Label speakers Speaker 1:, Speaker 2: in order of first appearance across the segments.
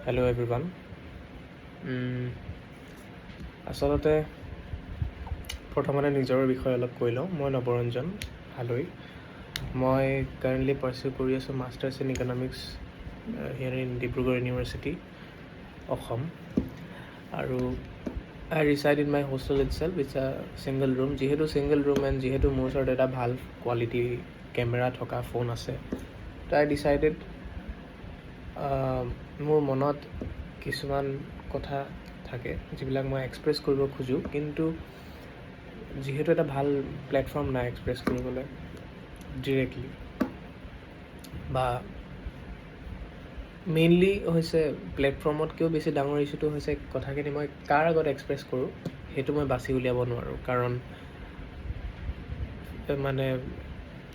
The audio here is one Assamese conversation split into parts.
Speaker 1: Hello' everyone. আচলতে প্ৰথমতে নিজৰ বিষয়ে অলপ কৈ লওঁ। মই নৱৰঞ্জন হালৈ। মই কাৰেণ্টলি পাৰ্চিউ কৰি আছোঁ masters in economics here in Dibrugarh University, Assam. আৰু I resided in my hostel itself. It's a single room. যিহেতু ছিংগল ৰুম এণ্ড যিহেতু মোৰ ওচৰত এটা ভাল কোৱালিটি কেমেৰা থকা ফোন আছে, তো আই ডিচাইডেড মোৰ মনত কিছুমান কথা থাকে যিবিলাক মই এক্সপ্ৰেছ কৰিব খোজোঁ, কিন্তু যিহেতু এটা ভাল প্লেটফৰ্ম নাই এক্সপ্ৰেছ কৰিবলৈ ডিৰেক্টলি, বা মেইনলি হৈছে প্লেটফৰ্মতকৈও বেছি ডাঙৰ ইছ্যুটো হৈছে কথাখিনি মই কাৰ আগত এক্সপ্ৰেছ কৰোঁ সেইটো মই বাছি উলিয়াব নোৱাৰোঁ। কাৰণ মানে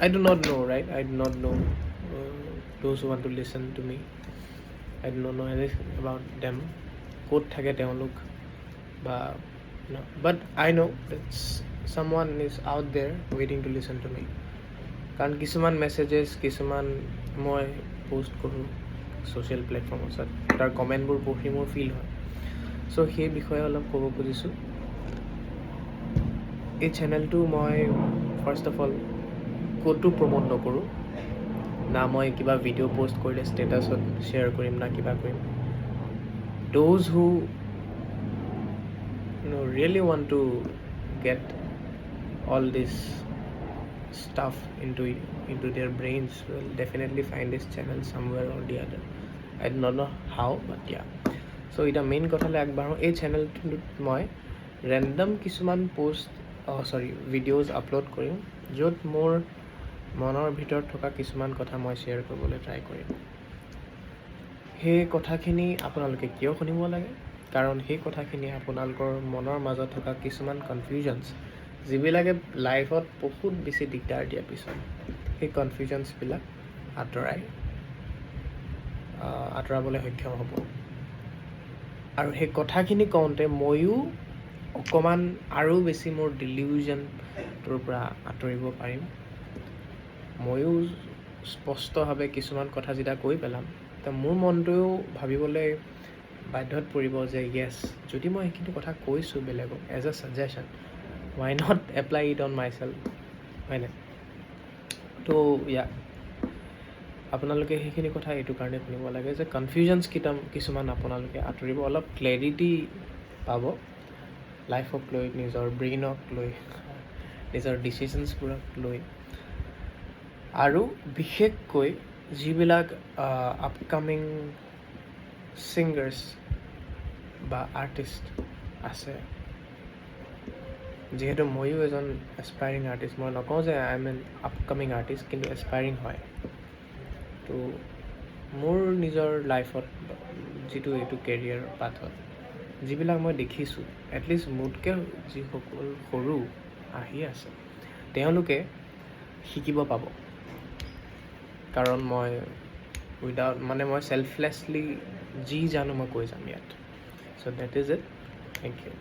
Speaker 1: I do not know, right? I do not know those who want to listen to me. I do not know anything about them. ক'ত থাকে তেওঁলোক বা but I know that someone is out there waiting to listen to me. কাৰণ কিছুমান মেছেজেছ কিছুমান মই পষ্ট কৰোঁ ছ'চিয়েল প্লেটফৰ্মত, তাৰ কমেণ্টবোৰ পঢ়ি মোৰ ফিল হয়। চ' সেই বিষয়ে অলপ ক'ব খুজিছোঁ। এই চেনেলটো মই ফাৰ্ষ্ট অফ অল ক'তো প্ৰমোট নকৰোঁ, না মই কিবা ভিডিঅ' পষ্ট কৰিলে ষ্টেটাছত শ্বেয়াৰ কৰিম না কিবা কৰিম। Those who really want to get all this stuff into their brains will definitely find this channel somewhere or the other. I do not know how, but yeah. So এটা মেইন কথালৈ আগবাঢ়োঁ। এই চেনেলটোত মই ৰেণ্ডম কিছুমান ভিডিঅ'জ আপলোড কৰিম, য'ত মোৰ মনৰ ভিতৰত থকা কিছুমান কথা মই শ্বেয়াৰ কৰিবলৈ ট্ৰাই কৰিম। সেই কথাখিনি আপোনালোকে কিয় শুনিব লাগে? কাৰণ সেই কথাখিনি আপোনালোকৰ মনৰ মাজত থকা কিছুমান কনফিউজনছ, যিবিলাকে লাইফত বহুত বেছি দিগদাৰ দিয়াৰ পিছত সেই কনফিউজনছবিলাক আঁতৰাবলৈ সক্ষম হ'ব। আৰু সেই কথাখিনি কওঁতে ময়ো অকণমান আৰু বেছি মোৰ ডিলিউজনটোৰ পৰা আঁতৰিব পাৰিম। ময়ো স্পষ্টভাৱে কিছুমান কথা যেতিয়া কৈ পেলাম, তো মোৰ মনটোৱেও ভাবিবলৈ বাধ্যত পৰিব যে য়েছ, যদি মই সেইখিনি কথা কৈছোঁ বেলেগক as a suggestion, why not apply it on myself, হয়নে? তো আপোনালোকে সেইখিনি কথা এইটো কাৰণে শুনিব লাগে যে কনফিউজনছ কিছুমান আপোনালোকে আঁতৰিব, অলপ ক্লেৰিটি পাব লাইফক লৈ, নিজৰ ব্ৰেইনক লৈ, নিজৰ ডিচিশ্যনছবোৰক লৈ। আৰু বিশেষকৈ যিবিলাক আপকামিং ছিংগাৰ্ছ বা আৰ্টিষ্ট আছে, যিহেতু ময়ো এজন এছপাইৰিং আৰ্টিষ্ট, মই নকওঁ যে I am N upcoming artist, কিন্তু এছপাইৰিং হয়। তো মোৰ নিজৰ লাইফত যিটো এইটো কেৰিয়াৰ পাথত যিবিলাক মই দেখিছোঁ, এটলিষ্ট মোতকৈ যিসকল সৰু আহি আছে তেওঁলোকে শিকিব পাব। কাৰণ মই মই চেল্ফলেছলি যি জানো মই কৈ যাম ইয়াত। So' that is it. Thank U.